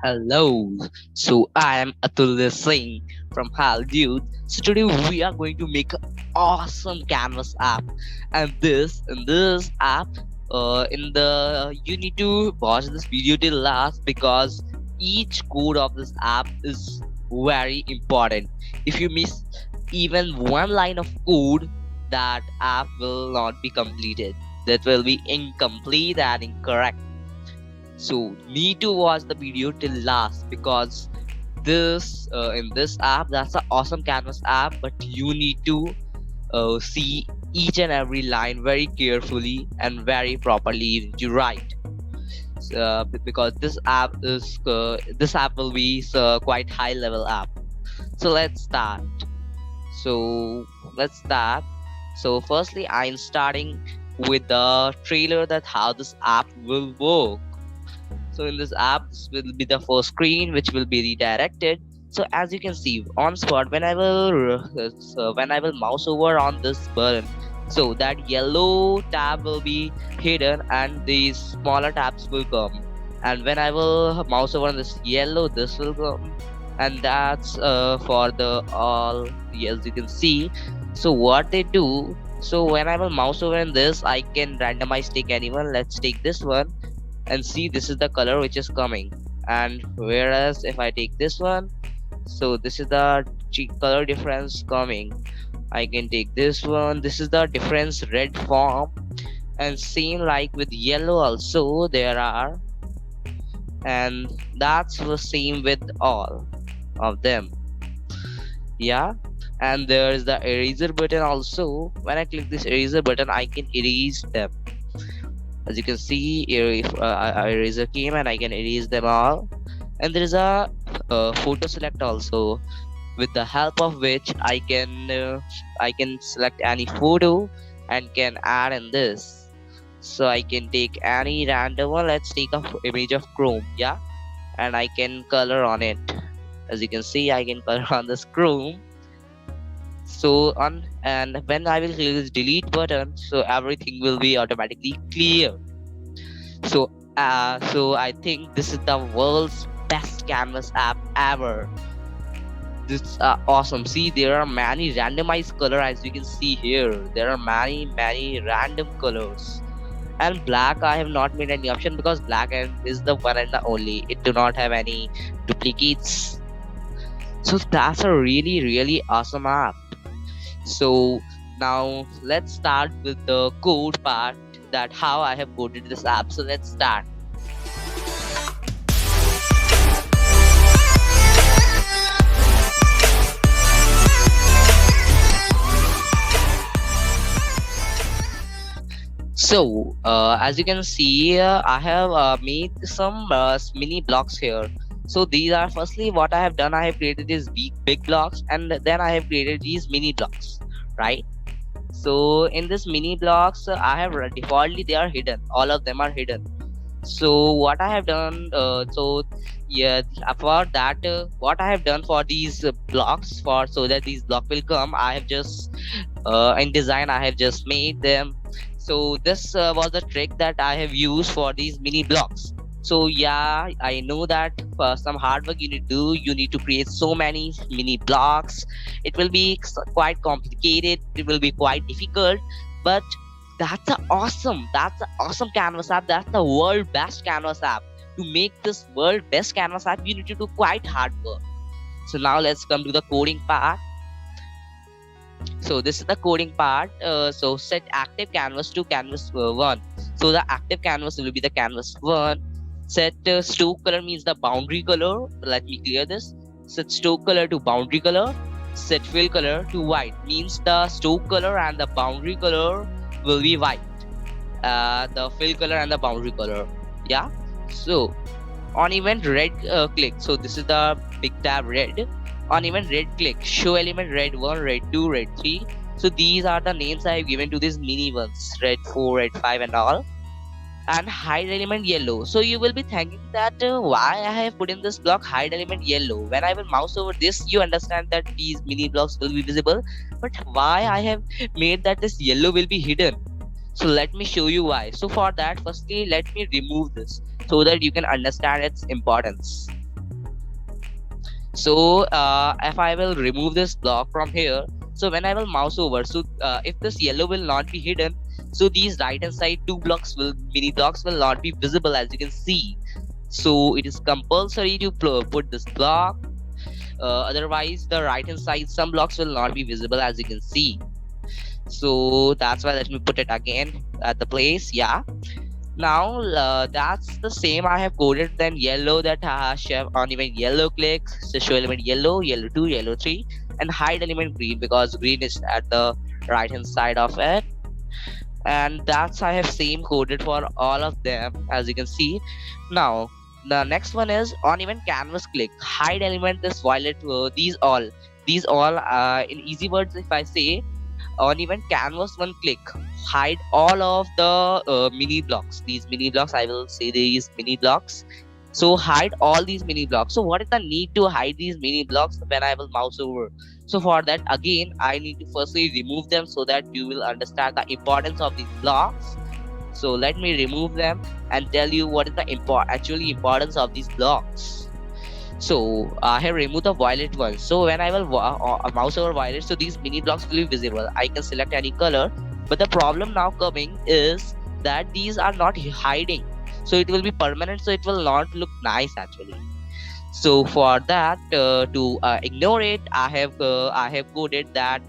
Hello, so I am Atulya Singh from Hal Dude. So today we are going to make an awesome canvas app, and this in this app, in the you need to watch this video till last because each code of this app is very important. If you miss even one line of code, that app will not be completed. That will be incomplete and incorrect, so need to watch the video till last because this in this app, that's an awesome canvas app, but you need to see each and every line very carefully and very properly you need to write. Because this app will be quite high level app. So let's start. So firstly, I'm starting with the trailer that how this app will work. So in this app, this will be the first screen which will be redirected. So as you can see on spot, when I will mouse over on this button, so that yellow tab will be hidden and these smaller tabs will come. And when I will mouse over on this yellow, this will come, and that's for the all. As you can see, so what they do. So when I will mouse over in this, I can randomize take anyone. Let's take this one and see this is the color which is coming, and whereas if I take this one, so this is the color difference coming. I can take this one, this is the difference red form, and same like with yellow also there are, and that's the same with all of them. Yeah, and there is the eraser button also. When I click this eraser button, I can erase them. As you can see here, if eraser came and I can erase them all. And there is a photo select also, with the help of which I can select any photo and can add in this. So I can take any random one. Let's take a image of Chrome, yeah, and I can color on it. As you can see, I can color on this Chrome. So on, and when I will click this delete button, so everything will be automatically clear. So I think this is the world's best canvas app ever. This is awesome. See, there are many randomized color, as you can see here. There are many random colors. And black, I have not made any option because black is the one and the only. It do not have any duplicates. So that's a really awesome app. So now let's start with the code part, that how I have coded this app. So let's start. So as you can see, I have made some mini blocks here. So these are, firstly what I have done, I have created these big blocks, and then I have created these mini blocks, right? So in this mini blocks, I have defaultly they are hidden, all of them are hidden. So what I have done, so yeah, for that, what I have done for these blocks, for so that these block will come, I have just in design I have just made them. So this was the trick that I have used for these mini blocks. So yeah, I know that for some hard work you need to do, you need to create so many mini blocks. It will be quite complicated, it will be quite difficult, but that's a awesome canvas app. That's the world best canvas app. To make this world best canvas app, you need to do quite hard work. So now let's come to the coding part. So this is the coding part. So set active canvas to canvas 1. So the active canvas will be the canvas 1. Set stroke color means the boundary color. Let me clear this. Set stroke color to boundary color. Set fill color to white means the stroke color and the boundary color will be white. The fill color and the boundary color. Yeah. So on event red click. So this is the big tab red. On event red click, show element red 1, red 2, red 3. So these are the names I have given to these mini ones, red 4, red 5 and all. And hide element yellow. So you will be thinking that why I have put in this block hide element yellow. When I will mouse over this, you understand that these mini blocks will be visible. But why I have made that this yellow will be hidden? So let me show you why. So for that, firstly let me remove this so that you can understand its importance. So if I will remove this block from here, so when I will mouse over, so if this yellow will not be hidden, so these right hand side two blocks will mini blocks will not be visible, as you can see. So it is compulsory to put this block, otherwise the right hand side some blocks will not be visible, as you can see. So that's why let me put it again at the place. Yeah, now that's the same I have coded. Then yellow, that chef on event yellow click, so show element yellow, yellow 2, yellow 3, and hide element green because green is at the right hand side of it. And that's I have same coded for all of them, as you can see. Now the next one is on event canvas click, hide element this violet, these all in easy words if I say, on even canvas one click, hide all of the mini blocks, these mini blocks, I will say these mini blocks. So hide all these mini blocks. So what is the need to hide these mini blocks when I will mouse over? So for that again I need to firstly remove them so that you will understand the importance of these blocks. So let me remove them and tell you what is the actually importance of these blocks. So I have removed the violet one. So when I will mouse over violet, so these mini blocks will be visible. I can select any color, but the problem now coming is that these are not hiding. So it will be permanent. So it will not look nice actually. So for that, to ignore it, I have coded that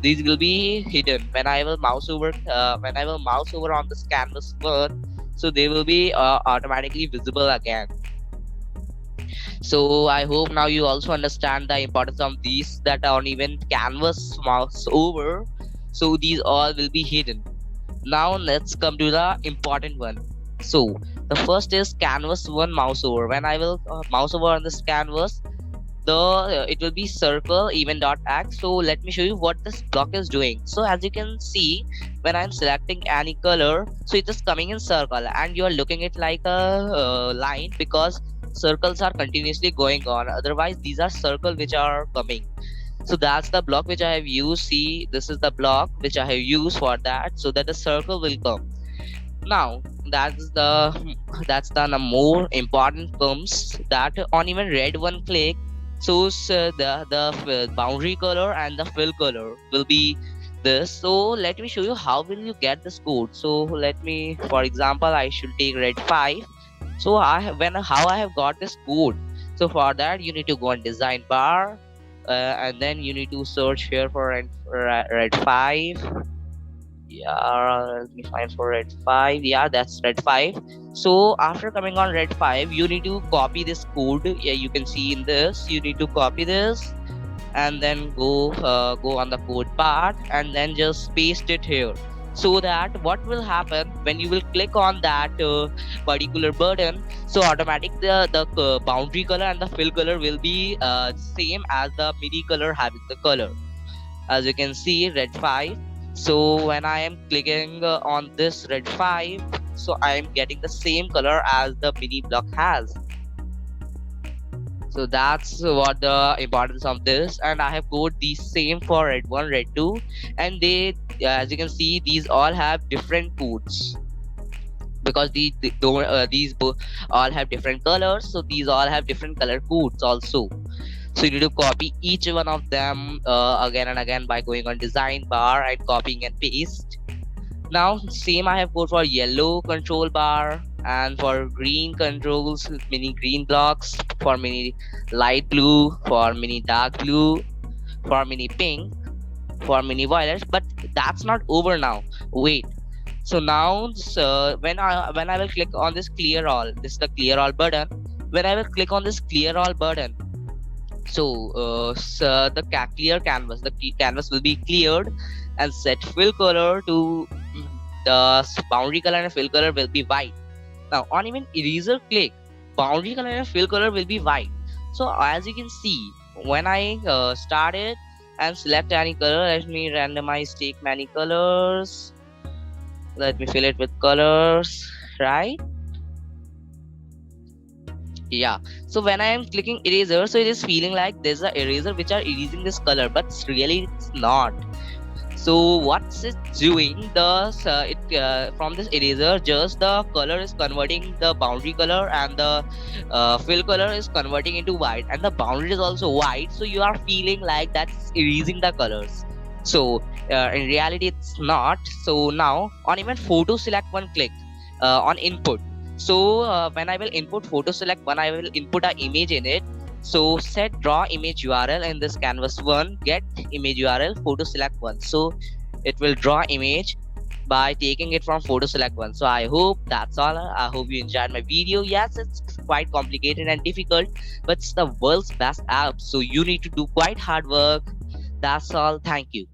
these will be hidden when I will mouse over. When I will mouse over on this canvas one, so they will be automatically visible again. So I hope now you also understand the importance of these that are on even canvas mouse over. So these all will be hidden. Now let's come to the important one. So the first is canvas one mouse over. When I will mouse over on this canvas, the it will be circle even dot x. So let me show you what this block is doing. So as you can see, when I'm selecting any color, so it is coming in circle and you are looking it like a line because circles are continuously going on, otherwise these are circle which are coming. So that's the block which I have used. See, this is the block which I have used for that, so that the circle will come. Now that's the more important comes that on even red one click, so the boundary color and the fill color will be this. So let me show you how will you get this code. So let me, for example, I should take red 5. So I have, when how I have got this code. So for that you need to go on design bar, and then you need to search here for red 5. Yeah, let me find for red 5. Yeah, that's red 5. So after coming on red 5, you need to copy this code. Yeah, you can see in this, you need to copy this and then go on the code part and then just paste it here. So that what will happen when you will click on that particular button, so automatic the boundary color and the fill color will be same as the midi color having the color, as you can see red 5. So when I am clicking on this red 5, so I am getting the same color as the mini block has. So that's what the importance of this, and I have coded the same for red 1, red 2, and they as you can see these all have different codes because these all have different colors, so these all have different color codes also. So you need to copy each one of them again and again by going on design bar and copying and paste. Now same I have code for yellow control bar, and for green controls mini green blocks, for mini light blue, for mini dark blue, for mini pink, for mini violet. But that's not over now, wait. So now when I will click on this clear all, this is the clear all button. When I will click on this clear all button, so the clear canvas, the canvas will be cleared and set fill color to the boundary color and fill color will be white. Now on even eraser click, boundary color and fill color will be white. So as you can see, when I start it and select any color, let me randomize, take many colors, let me fill it with colors, right? Yeah, so when I am clicking eraser, so it is feeling like there's a eraser which are erasing this color, but really it's not. So what's it doing, from this eraser, just the color is converting the boundary color, and the fill color is converting into white, and the boundary is also white, so you are feeling like that's erasing the colors. So in reality it's not. So now on even photo select one, click on input. So when I will input photo select one, I will input an image in it. So set draw image URL in this canvas one, get image URL photo select one. So it will draw image by taking it from photo select one. So I hope that's all. I hope you enjoyed my video. Yes, it's quite complicated and difficult, but it's the world's best app, so you need to do quite hard work. That's all. Thank you.